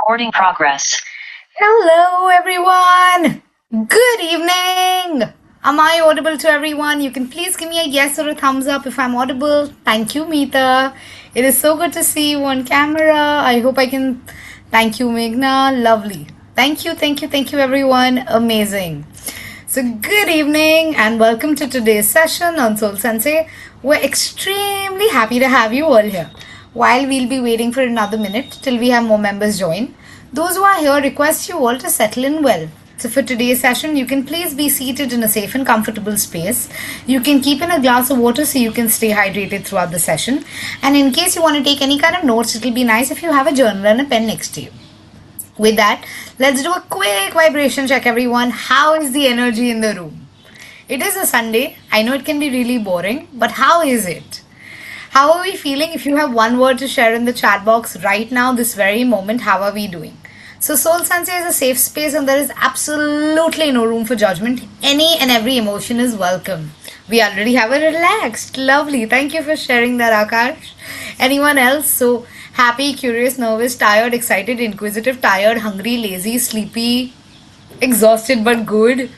Recording progress. Hello, everyone. Good evening. Am I audible to everyone? You can please give me a yes or a thumbs up if I'm audible. Thank you, Meeta. It is so good to see you on camera. I hope I can. Thank you, Meghna. Lovely. Thank you, everyone. Amazing. So, good evening and welcome to today's session on SoulSensei. We're extremely happy to have you all here. While we'll be waiting for another minute till we have more members join, those who are here request you all to settle in well. So for today's session, you can please be seated in a safe and comfortable space. You can keep in a glass of water so you can stay hydrated throughout the session. And in case you want to take any kind of notes, it'll be nice if you have a journal and a pen next to you. With that, let's do a quick vibration check, everyone. How is the energy in the room? It is a Sunday. I know it can be really boring, but how is it? How are we feeling? If you have one word to share in the chat box right now, this very moment, how are we doing? So SoulSensei is a safe space and there is absolutely no room for judgment. Any and every emotion is welcome. We already have a relaxed. Lovely. Thank you for sharing that, Akash. Anyone else? So happy, curious, nervous, tired, excited, inquisitive, tired, hungry, lazy, sleepy, exhausted but good.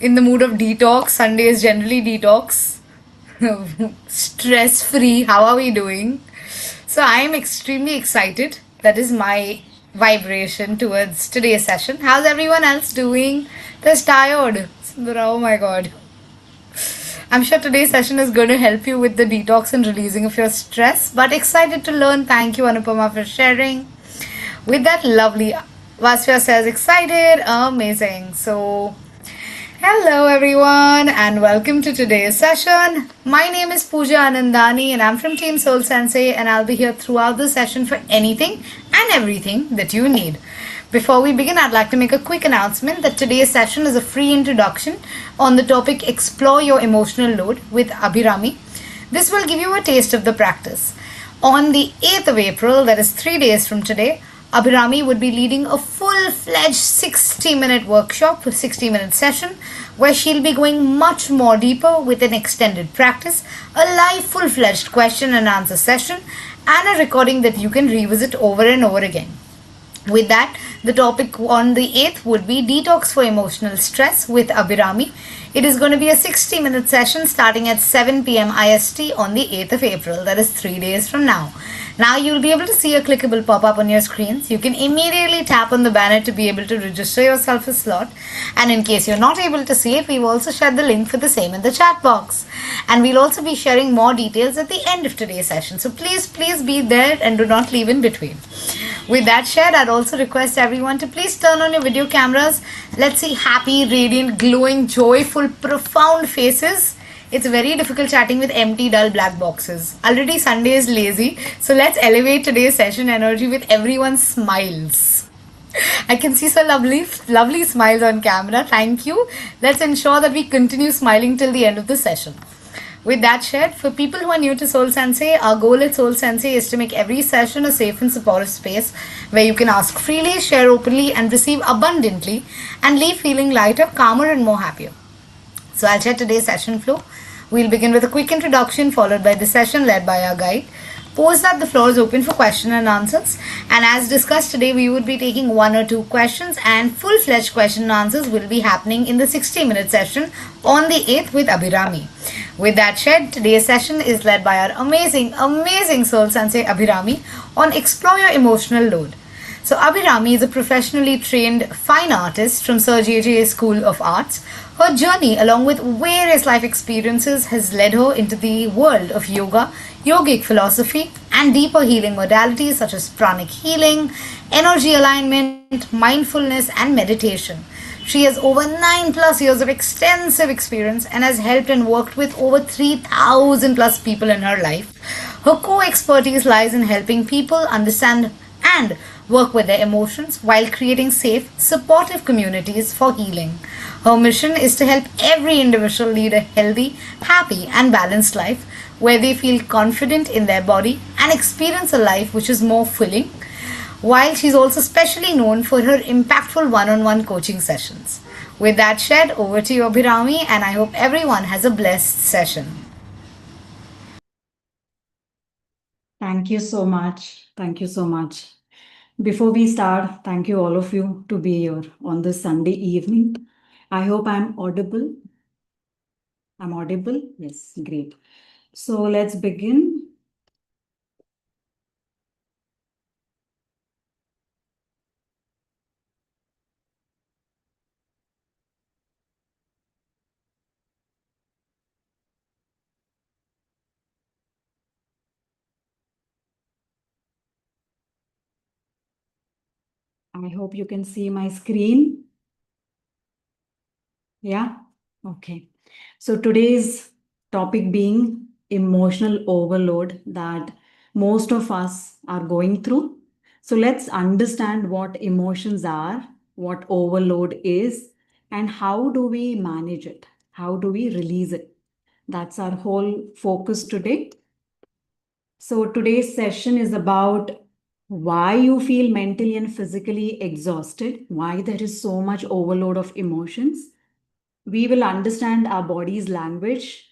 In the mood of detox. Sunday is generally detox. Stress free. How are we doing? So I am extremely excited. That is my vibration towards today's session. How's everyone else doing? They're tired. Oh my god. I'm sure today's session is going to help you with the detox and releasing of your stress. But excited to learn. Thank you, Anupama, for sharing. With that, lovely. Vasya says excited. Amazing. So hello everyone and welcome to today's session. My name is Pooja Anandani and I'm from Team SoulSensei and I'll be here throughout the session for anything and everything that you need. Before we begin, I'd like to make a quick announcement that today's session is a free introduction on the topic Explore Your Emotional Load with Abhirammi. This will give you a taste of the practice. On the 8th of April, that is 3 days from today, Abhirammi would be leading a full-fledged 60-minute workshop, a 60-minute session, where she'll be going much more deeper with an extended practice, a live full-fledged question and answer session, and a recording that you can revisit over and over again. With that, the topic on the 8th would be Detox for Emotional Stress with Abhirammi. It is going to be a 60-minute session starting at 7 p.m. IST on the 8th of April. That is 3 days from now. Now you'll be able to see a clickable pop-up on your screens. You can immediately tap on the banner to be able to register yourself a slot. And in case you're not able to see it, we've also shared the link for the same in the chat box. And we'll also be sharing more details at the end of today's session. So please be there and do not leave in between. With that shared, I'd also request everyone to please turn on your video cameras. Let's see happy, radiant, glowing, joyful, profound faces. It's very difficult chatting with empty, dull black boxes. Already Sunday is lazy, so let's elevate today's session energy with everyone's smiles. I can see some lovely smiles on camera. Thank you. Let's ensure that we continue smiling till the end of the session. With that shared, for people who are new to SoulSensei, our goal at SoulSensei is to make every session a safe and supportive space where you can ask freely, share openly, and receive abundantly, and leave feeling lighter, calmer, and more happier. So I'll share today's session flow. We'll begin with a quick introduction followed by the session led by our guide. Post that the floor is open for question and answers. And as discussed today, we would be taking 1 or 2 questions and full-fledged question and answers will be happening in the 60-minute session on the 8th with Abhirammi. With that said, today's session is led by our amazing SoulSensei Abhirammi on Explore Your Emotional Load. So Abhirammi is a professionally trained fine artist from Sir J.J. School of Arts. Her journey along with various life experiences has led her into the world of yoga, yogic philosophy and deeper healing modalities such as pranic healing, energy alignment, mindfulness and meditation. She has over 9+ years of extensive experience and has helped and worked with over 3,000+ people in her life. Her core expertise lies in helping people understand and work with their emotions while creating safe, supportive communities for healing. Her mission is to help every individual lead a healthy, happy and balanced life where they feel confident in their body and experience a life which is more fulfilling. While she's also specially known for her impactful one-on-one coaching sessions. With that said, over to you, Abhirammi, and I hope everyone has a blessed session. Thank you so much. Thank you so much. Before we start, thank you all of you to be here on this Sunday evening. I hope I'm audible. I'm audible? Yes, great. So let's begin. I hope you can see my screen. Yeah? Okay. So today's topic being emotional overload that most of us are going through. So let's understand what emotions are, what overload is, and how do we manage it? How do we release it? That's our whole focus today. So today's session is about why you feel mentally and physically exhausted, why there is so much overload of emotions. We will understand our body's language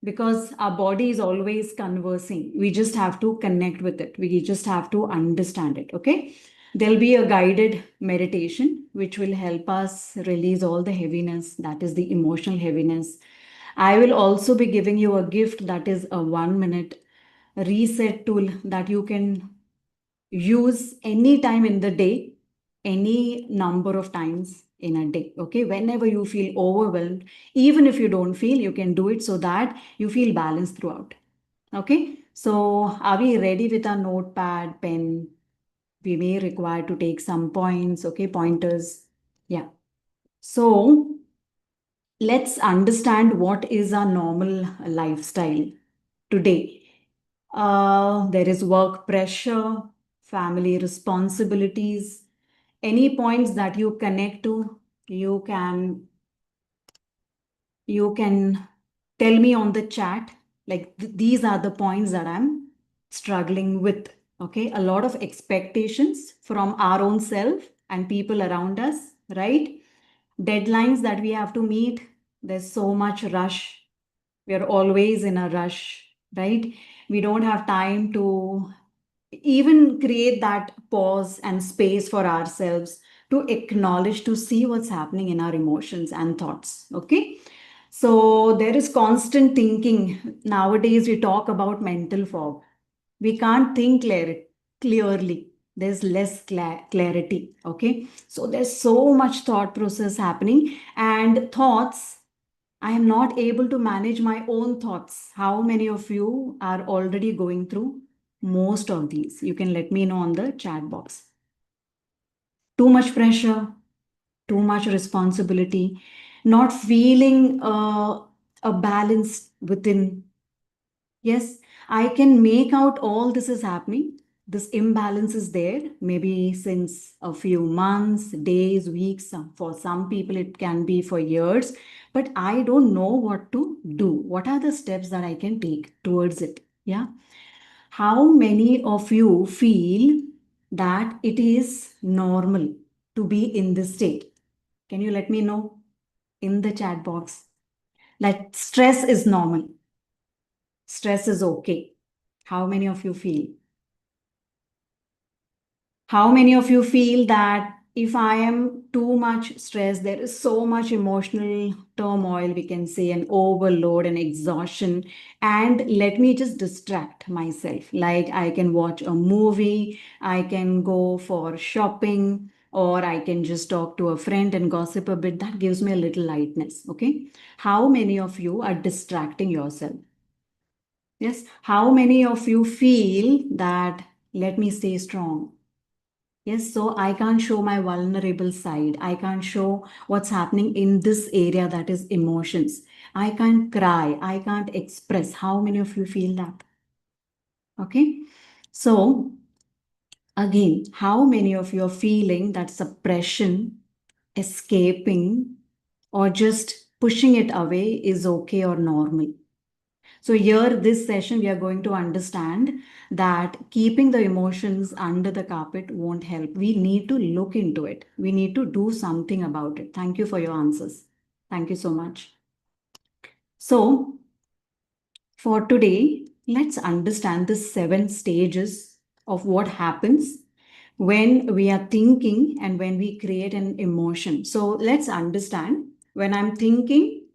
because our body is always conversing. We just have to connect with it. We just have to understand it. Okay. There'll be a guided meditation which will help us release all the heaviness, that is the emotional heaviness. I will also be giving you a gift that is a 1 minute reset tool that you can use any time in the day, any number of times in a day. Okay, whenever you feel overwhelmed, even if you don't feel, you can do it so that you feel balanced throughout. Okay, so are we ready with our notepad, pen? We may require to take some points, okay, pointers. Yeah. So let's understand what is our normal lifestyle today. There is work pressure, family responsibilities. Any points that you connect to, you can tell me on the chat. Like these are the points that I'm struggling with. Okay, a lot of expectations from our own self and people around us, right? Deadlines that we have to meet. There's so much rush. We're always in a rush, right? We don't have time to even create that pause and space for ourselves to acknowledge, to see what's happening in our emotions and thoughts. Okay. So there is constant thinking. Nowadays, we talk about mental fog. We can't think clearly. There's less clarity. Okay. So there's so much thought process happening, and thoughts, I am not able to manage my own thoughts. How many of you are already going through most of these? You can let me know on the chat box. Too much pressure, too much responsibility, not feeling a balance within. Yes, I can make out all this is happening. This imbalance is there, maybe since a few months, days, weeks. For some people, it can be for years, but I don't know what to do. What are the steps that I can take towards it? Yeah. How many of you feel that it is normal to be in this state? Can you let me know in the chat box? Like stress is normal, stress is okay. How many of you feel? How many of you feel that if I am too much stressed, there is so much emotional turmoil, we can say, an overload and exhaustion, and let me just distract myself. Like I can watch a movie, I can go for shopping, or I can just talk to a friend and gossip a bit. That gives me a little lightness. Okay. How many of you are distracting yourself? Yes. How many of you feel that let me stay strong? Yes, so I can't show my vulnerable side. I can't show what's happening in this area, that is emotions. I can't cry. I can't express. How many of you feel that? Okay. So, again, how many of you are feeling that suppression, escaping, or just pushing it away is okay or normal? So, here, this session, we are going to understand that keeping the emotions under the carpet won't help. We need to look into it. We need to do something about it. Thank you for your answers. Thank you so much. So, for today, let's understand the 7 stages of what happens when we are thinking and when we create an emotion. So let's understand, when I'm thinking,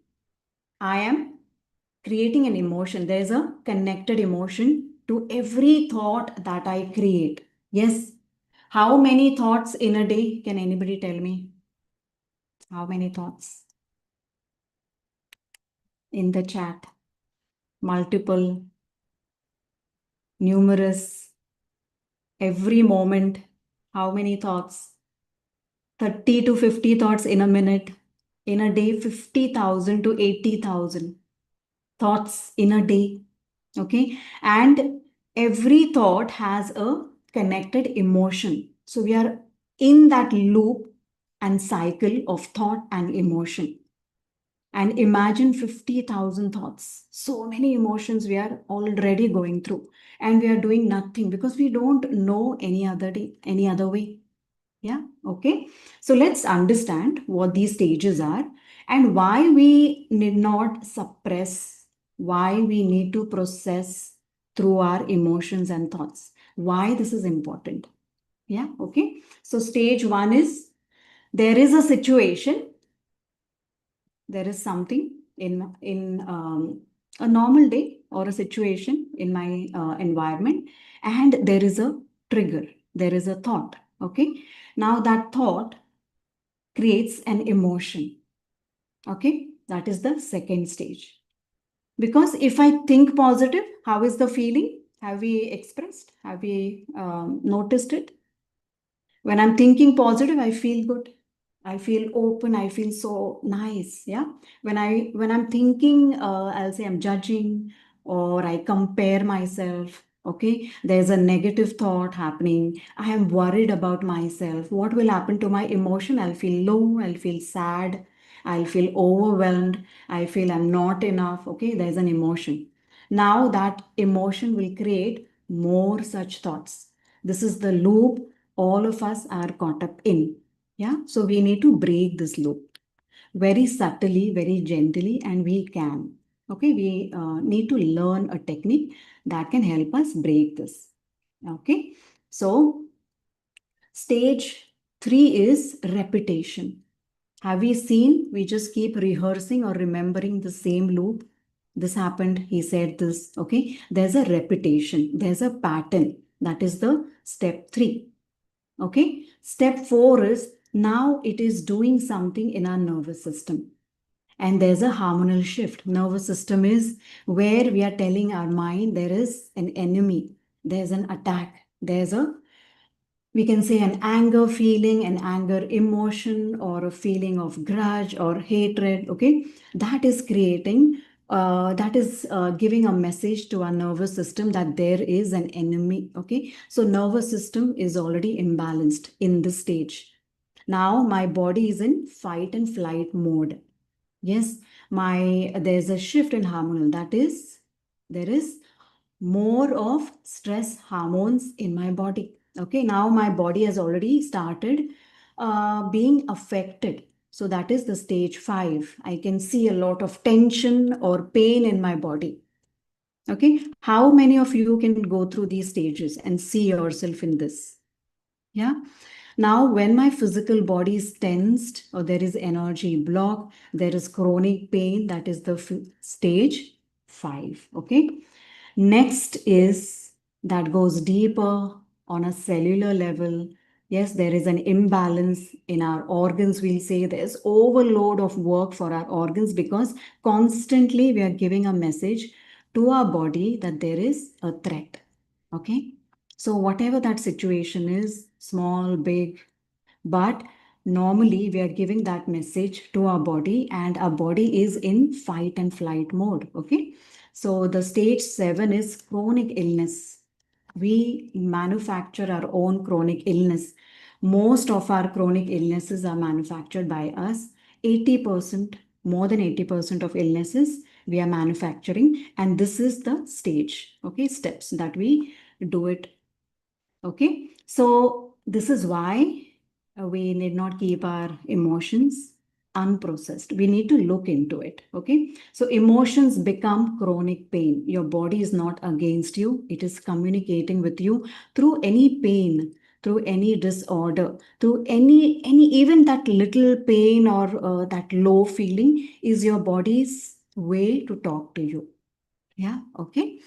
I am creating an emotion. There's a connected emotion to every thought that I create. Yes. How many thoughts in a day? Can anybody tell me? How many thoughts? In the chat. Multiple, numerous, every moment. How many thoughts? 30 to 50 thoughts in a minute. In a day, 50,000 to 80,000 thoughts in a day. Okay. And every thought has a connected emotion. So we are in that loop and cycle of thought and emotion. And imagine 50,000 thoughts. So many emotions we are already going through. And we are doing nothing because we don't know any other day, any other way. Yeah, okay. So let's understand what these stages are and why we need not suppress, why we need to process through our emotions and thoughts, why this is important. Yeah, okay. So stage one is, there is a situation, there is something in a normal day or a situation in my environment, and there is a trigger, there is a thought. Okay, now that thought creates an emotion. Okay, that is the second stage. Because if I think positive, how is the feeling? Have we expressed? Have we noticed it? When I'm thinking positive, I feel good. I feel open. I feel so nice. Yeah. When I'm thinking, I'll say I'm judging or I compare myself. Okay. There's a negative thought happening. I am worried about myself. What will happen to my emotion? I'll feel low. I'll feel sad. I'll feel overwhelmed. I feel I'm not enough. Okay. There's an emotion. Now that emotion will create more such thoughts. This is the loop all of us are caught up in. Yeah. So we need to break this loop very subtly, very gently, and we can. Okay. We need to learn a technique that can help us break this. Okay. So stage three is repetition. Have we seen? We just keep rehearsing or remembering the same loop. This happened, he said this. Okay. There's a repetition, there's a pattern. That is the step three. Okay. Step four is, now it is doing something in our nervous system. And there's a hormonal shift. Nervous system is where we are telling our mind there is an enemy, there's an attack, there's a, we can say, an anger feeling, an anger emotion, or a feeling of grudge or hatred. Okay. That is creating, that is giving a message to our nervous system that there is an enemy. Okay. So nervous system is already imbalanced in this stage. Now my body is in fight and flight mode. Yes, there's a shift in hormonal. That is, there is more of stress hormones in my body. Okay, now my body has already started being affected. So that is the stage five. I can see a lot of tension or pain in my body. Okay, how many of you can go through these stages and see yourself in this? Yeah. Now, when my physical body is tensed or there is energy block, there is chronic pain, that is the stage five. Okay. Next is, that goes deeper on a cellular level. Yes, there is an imbalance in our organs. We'll say there's overload of work for our organs because constantly we are giving a message to our body that there is a threat. Okay. So, whatever that situation is, small, big, but normally we are giving that message to our body and our body is in fight and flight mode. Okay. So the stage seven is chronic illness. We manufacture our own chronic illness. Most of our chronic illnesses are manufactured by us. 80%, more than 80% of illnesses we are manufacturing. And this is the stage, okay, steps that we do it. Okay, so this is why we need not keep our emotions unprocessed. We need to look into it. Okay, so emotions become chronic pain. Your body is not against you, it is communicating with you through any pain. through any disorder, through any even that little pain or that low feeling is your body's way to talk to you. Yeah, okay.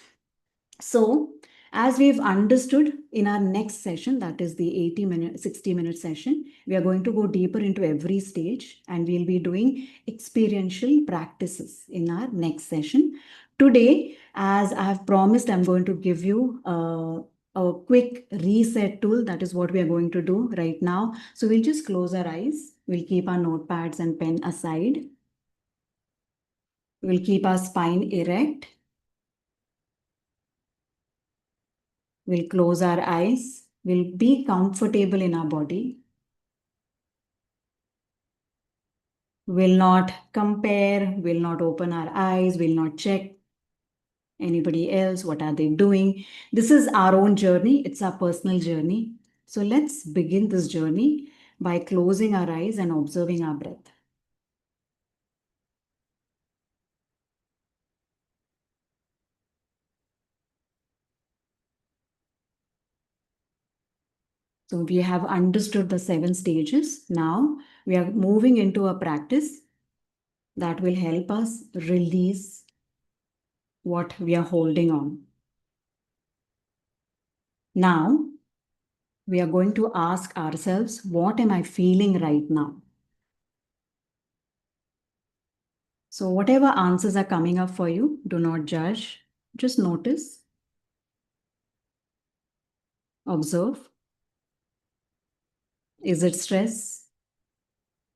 So, as we've understood in our next session, that is the 60-minute session, we are going to go deeper into every stage and we'll be doing experiential practices in our next session. Today, as I have promised, I'm going to give you a quick reset tool. That is what we are going to do right now. So we'll just close our eyes. We'll keep our notepads and pen aside. We'll keep our spine erect. We'll close our eyes. We'll be comfortable in our body. We'll not compare. We'll not open our eyes. We'll not check anybody else. What are they doing? This is our own journey. It's our personal journey. So let's begin this journey by closing our eyes and observing our breath. So we have understood the 7 stages. Now we are moving into a practice that will help us release what we are holding on. Now, we are going to ask ourselves, what am I feeling right now? So whatever answers are coming up for you, do not judge. Just notice, observe. Is it stress?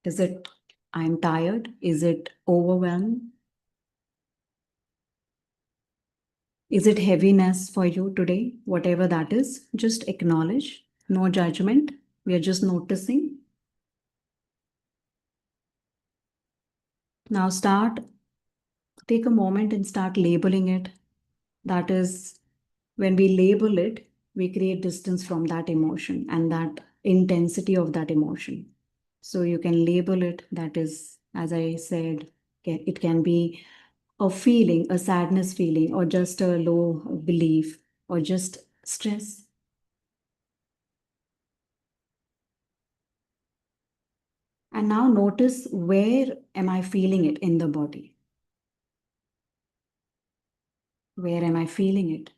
Is it I'm tired? Is it overwhelmed? Is it heaviness for you today? Whatever that is, just acknowledge. No judgment. We are just noticing. Now take a moment and start labeling it. That is, when we label it, we create distance from that emotion and that intensity of that emotion. So you can label it. That is, as I said, it can be a feeling, a sadness feeling, or just a low belief, or just stress. And now notice, where am I feeling it in the body? Where am I feeling it?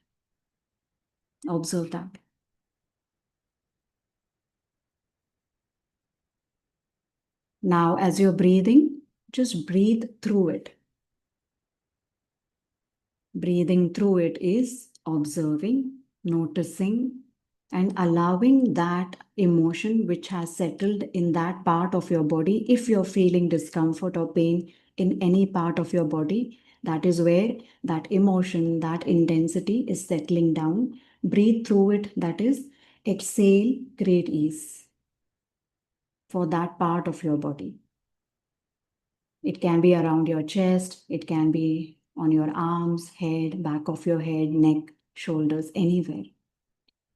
Observe that. Now, as you're breathing, just breathe through it. Breathing through it is observing, noticing, and allowing that emotion which has settled in that part of your body. If you're feeling discomfort or pain in any part of your body, that is where that emotion, that intensity is settling down. Breathe through it, that is, exhale, create ease for that part of your body. It can be around your chest, it can be on your arms, head, back of your head, neck, shoulders, anywhere.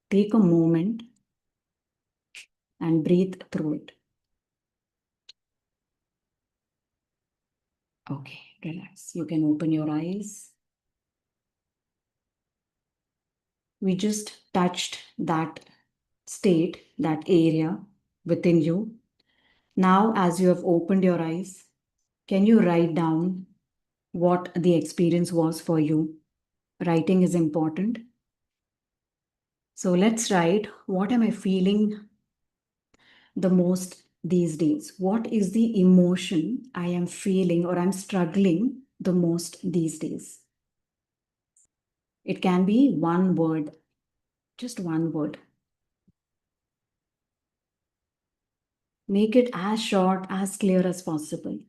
Take a moment and breathe through it. Okay, relax. You can open your eyes. We just touched that state, that area within you. Now, as you have opened your eyes, can you write down what the experience was for you? Writing is important. So let's write, what am I feeling the most these days? What is the emotion I am feeling or I'm struggling the most these days? It can be one word, just one word. Make it as short, as clear as possible.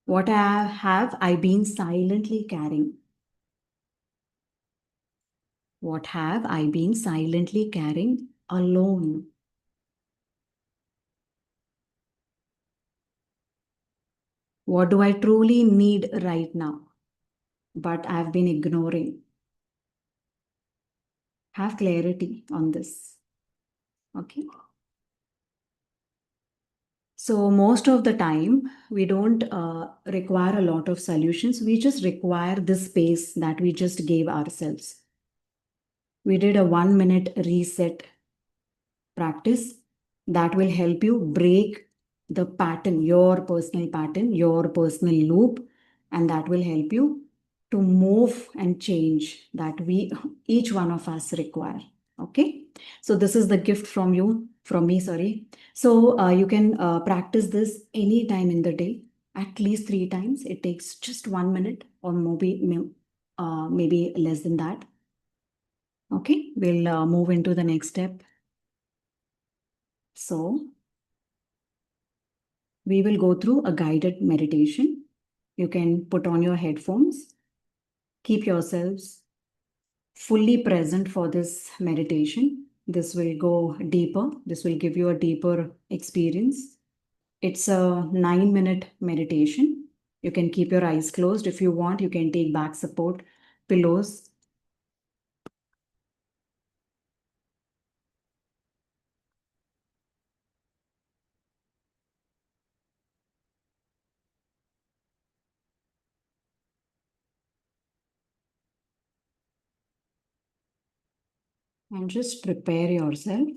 What have I been silently carrying? What have I been silently carrying alone? What do I truly need right now, but I've been ignoring? Have clarity on this. Okay. So most of the time, we don't require a lot of solutions. We just require this space that we just gave ourselves. We did a 1-minute reset practice that will help you break the pattern, your personal loop, and that will help you to move and change that each one of us require. Okay, so this is the gift from me, sorry. So you can practice this anytime in the day, at least 3 times. It takes just 1 minute or maybe less than that. Okay, we'll move into the next step. So we will go through a guided meditation. You can put on your headphones, keep yourselves fully present for this meditation. This will go deeper. This will give you a deeper experience. It's a 9-minute meditation. You can keep your eyes closed. If you want, you can take back support, pillows. And just prepare yourself.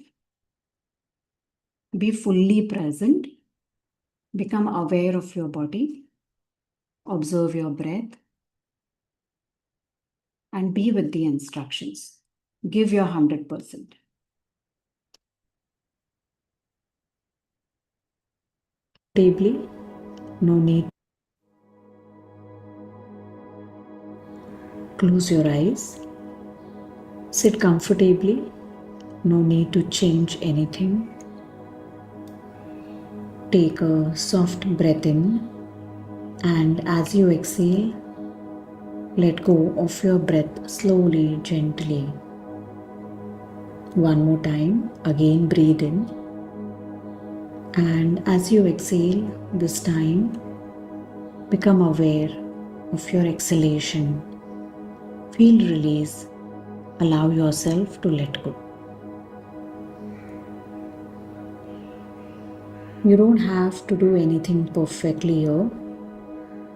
Be fully present. Become aware of your body. Observe your breath. And be with the instructions. Give your 100%. Deeply, no need. Close your eyes. Sit comfortably. No need to change anything. Take a soft breath in, and as you exhale, let go of your breath slowly, gently. One more time, again breathe in, and as you exhale, this time, become aware of your exhalation. Feel release. Allow yourself to let go. You don't have to do anything perfectly here.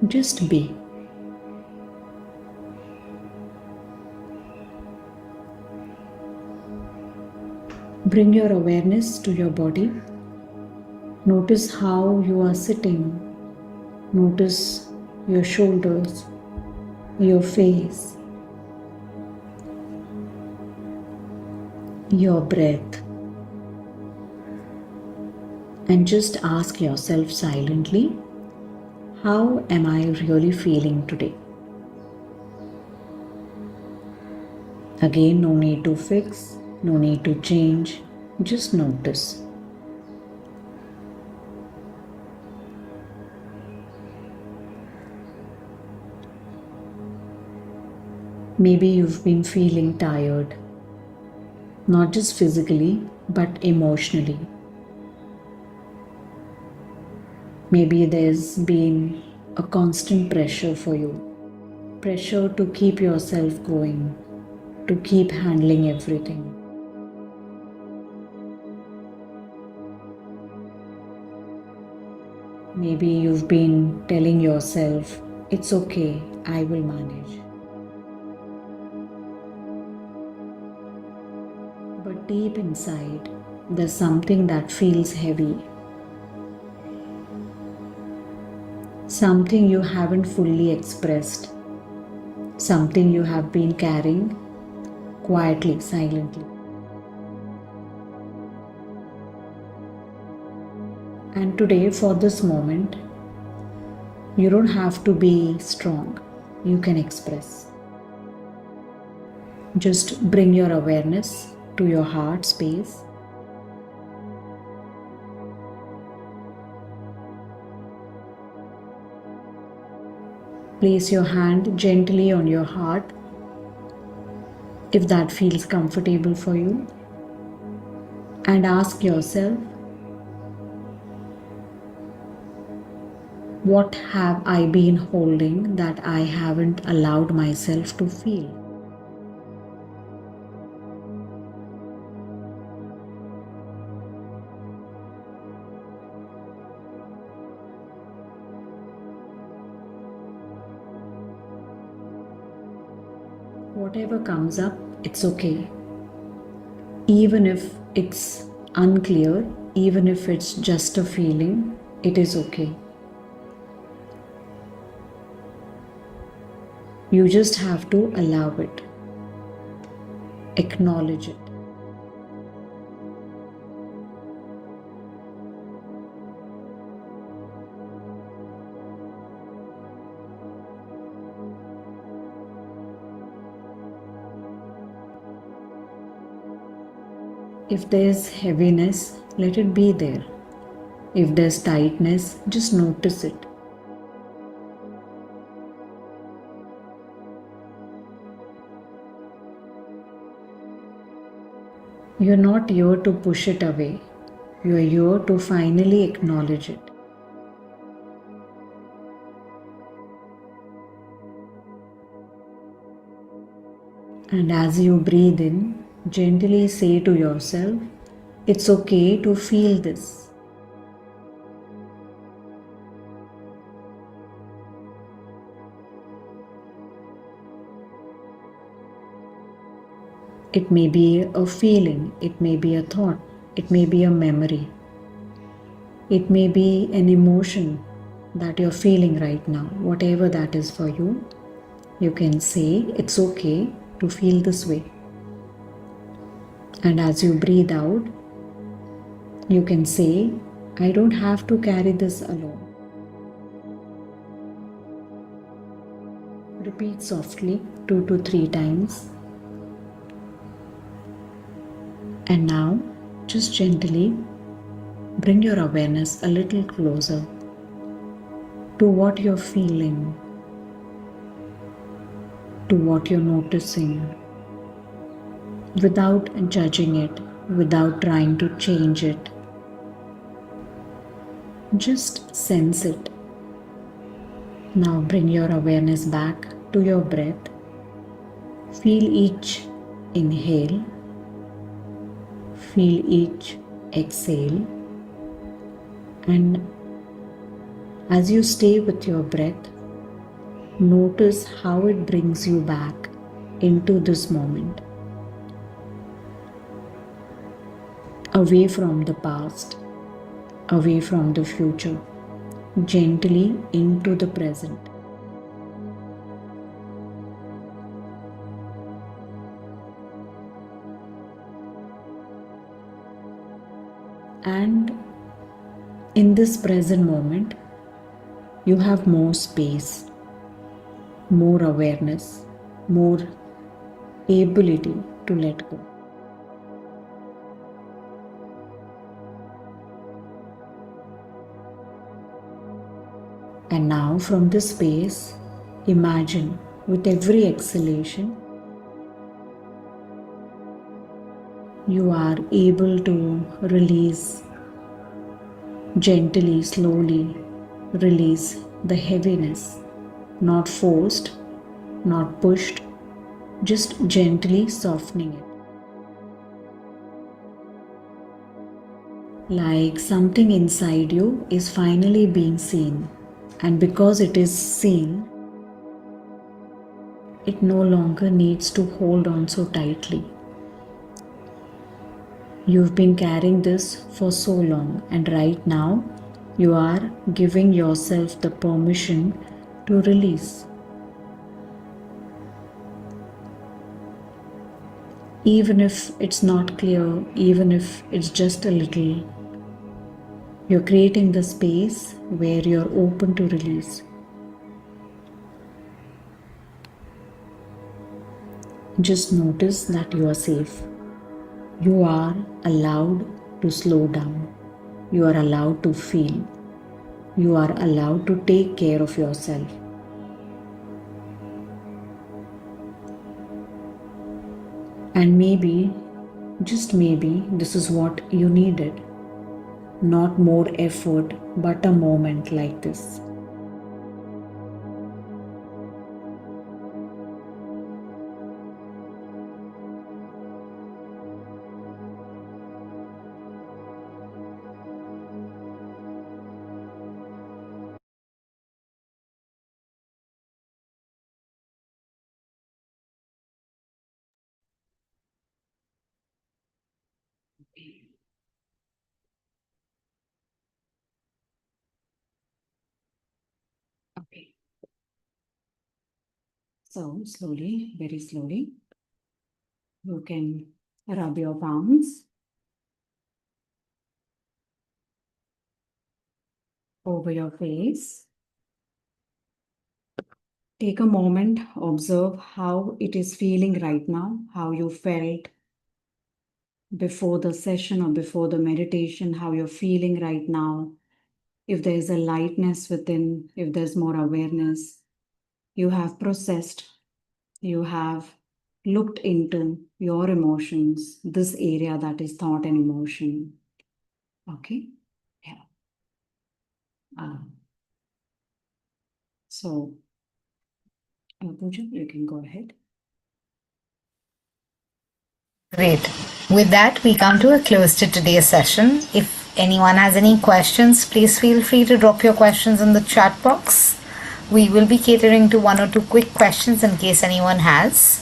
Just be. Bring your awareness to your body. Notice how you are sitting. Notice your shoulders, your face, your breath. And just ask yourself silently, how am I really feeling today? Again, no need to fix, no need to change, just notice. Maybe you've been feeling tired, not just physically, but emotionally. Maybe there's been a constant pressure for you, pressure to keep yourself going, to keep handling everything. Maybe you've been telling yourself, it's okay, I will manage. But deep inside, there's something that feels heavy. Something you haven't fully expressed. Something you have been carrying quietly, silently. And today, for this moment, you don't have to be strong. You can express. Just bring your awareness to your heart space. Place your hand gently on your heart if that feels comfortable for you. And ask yourself, what have I been holding that I haven't allowed myself to feel? Whatever comes up, it's okay. Even if it's unclear, even if it's just a feeling, it is okay. You just have to allow it, acknowledge it. If there's heaviness, let it be there. If there's tightness, just notice it. You're not here to push it away. You're here to finally acknowledge it. And as you breathe in, gently say to yourself, it's okay to feel this. It may be a feeling, it may be a thought, it may be a memory, it may be an emotion that you're feeling right now. Whatever that is for you, you can say it's okay to feel this way. And as you breathe out, you can say, I don't have to carry this alone. Repeat softly 2 to 3 times. And now, just gently bring your awareness a little closer to what you're feeling, to what you're noticing, without judging it, without trying to change it. Just sense it. Now bring your awareness back to your breath. Feel each inhale, feel each exhale, and as you stay with your breath, notice how it brings you back into this moment, away from the past, away from the future, gently into the present. And in this present moment, you have more space, more awareness, more ability to let go. And now from this space, imagine with every exhalation, you are able to release gently, slowly, release the heaviness, not forced, not pushed, just gently softening it. Like something inside you is finally being seen, and because it is seen, it no longer needs to hold on so tightly. You've been carrying this for so long, and right now you are giving yourself the permission to release. Even if it's not clear, even if it's just a little, you're creating the space where you're open to release. Just notice that you are safe. You are allowed to slow down. You are allowed to feel. You are allowed to take care of yourself. And maybe, just maybe, this is what you needed. Not more effort, but a moment like this. Okay. So slowly, very slowly, you can rub your palms over your face. Take a moment, observe how it is feeling right now, how you felt before the session or before the meditation, how you're feeling right now. If there's a lightness within, if there's more awareness, you have processed, you have looked into your emotions, this area that is thought and emotion. Okay? Yeah. So, Pooja, you can go ahead. Great. With that, we come to a close to today's session. If anyone has any questions, please feel free to drop your questions in the chat box. We will be catering to one or two quick questions in case anyone has.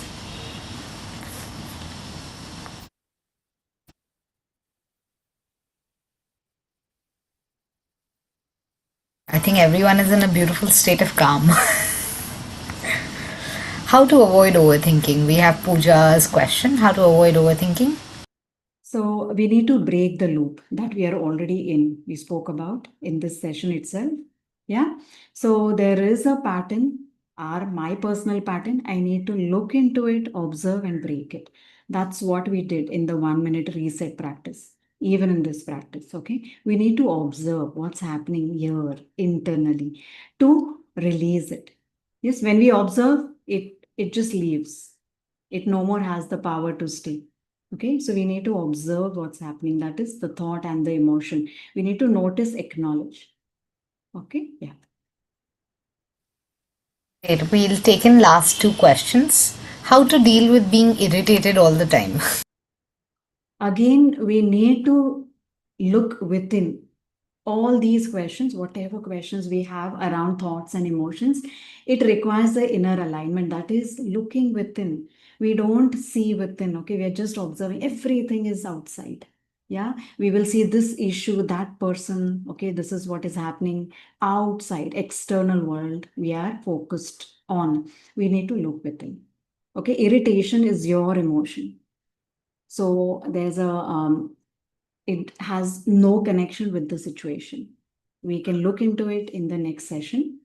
I think everyone is in a beautiful state of calm. How to avoid overthinking? We have Pooja's question. How to avoid overthinking? So we need to break the loop that we are already in. We spoke about in this session itself. Yeah. So there is a pattern, or my personal pattern. I need to look into it, observe, and break it. That's what we did in the 1 minute reset practice. Even in this practice, okay, we need to observe what's happening here internally to release it. Yes, when we observe it, it just leaves. It no more has the power to stay. Okay, so we need to observe what's happening. That is the thought and the emotion. We need to notice, acknowledge. Okay, yeah. Great. We'll take in last two questions. How to deal with being irritated all the time? Again, we need to look within all these questions, whatever questions we have around thoughts and emotions. It requires the inner alignment, that is looking within. We don't see within, okay? We are just observing. Everything is outside. Yeah, we will see this issue, that person, okay? This is what is happening outside, external world. We are focused on. We need to look within. Okay, irritation is your emotion. So there's a it has no connection with the situation. We can look into it in the next session.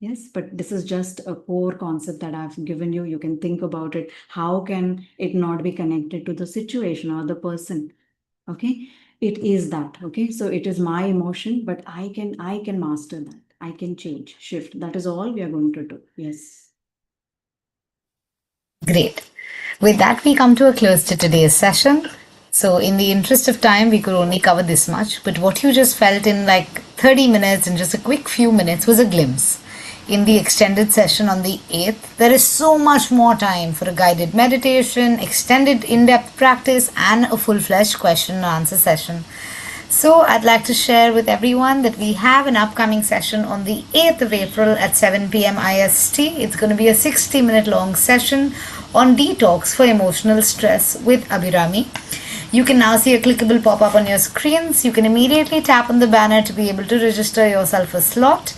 Yes, but this is just a core concept that I've given you. You can think about it. How can it not be connected to the situation or the person? Okay, it is that. Okay, so it is my emotion, but I can master that. I can change, shift. That is all we are going to do. Yes. Great. With that, we come to a close to today's session. So, in the interest of time, we could only cover this much. But what you just felt in like 30 minutes and just a quick few minutes was a glimpse. In the extended session on the 8th, there is so much more time for a guided meditation, extended in depth practice, and a full fledged question and answer session. So, I'd like to share with everyone that we have an upcoming session on the 8th of April at 7 pm IST. It's going to be a 60-minute long session on detox for emotional stress with Abhirammi. You can now see a clickable pop up on your screens. You can immediately tap on the banner to be able to register yourself a slot.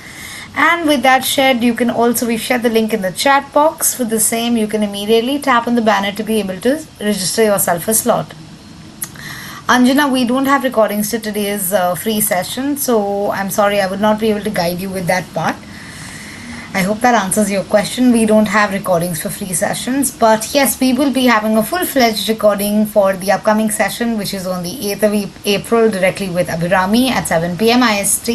And with that shared, you can also, we've shared the link in the chat box. For the same, you can immediately tap on the banner to be able to register yourself a slot. Anjana, we don't have recordings to today's free session, so I'm sorry I would not be able to guide you with that part. I hope that answers your question. We don't have recordings for free sessions, but yes, we will be having a full-fledged recording for the upcoming session, which is on the 8th of April directly with Abhirammi at 7 pm IST.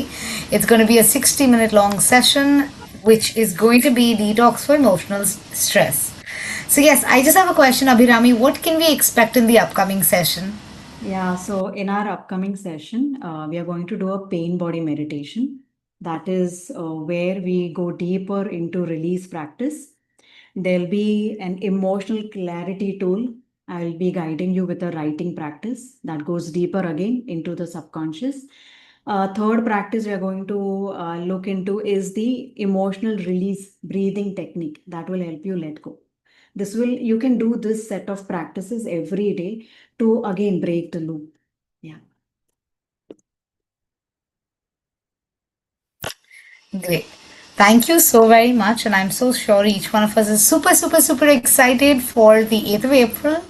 It's going to be a 60-minute long session, which is going to be detox for emotional stress. So yes, I just have a question, Abhirammi. What can we expect in the upcoming session? Yeah, so in our upcoming session, we are going to do a pain body meditation. That is where we go deeper into release practice. There'll be an emotional clarity tool. I'll be guiding you with a writing practice that goes deeper again into the subconscious. Third practice we are going to look into is the emotional release breathing technique that will help you let go. You can do this set of practices every day to again break the loop. Yeah. Great. Thank you so very much, and I'm so sure each one of us is super, super, super excited for the 8th of April.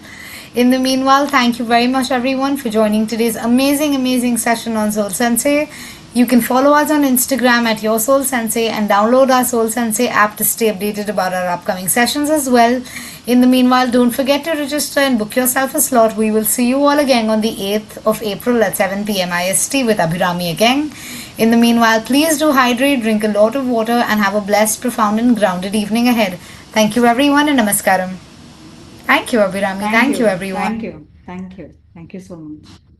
In the meanwhile, thank you very much, everyone, for joining today's amazing, amazing session on Soul Sensei. You can follow us on Instagram at Your Soul Sensei and download our Soul Sensei app to stay updated about our upcoming sessions as well. In the meanwhile, don't forget to register and book yourself a slot. We will see you all again on the 8th of April at 7 p.m. IST with Abhirammi again. In the meanwhile, please do hydrate, drink a lot of water, and have a blessed, profound, and grounded evening ahead. Thank you, everyone, and namaskaram. Thank you, Abhirammi. Thank Thank you, you. everyone. Thank you. Thank you. Thank you so much.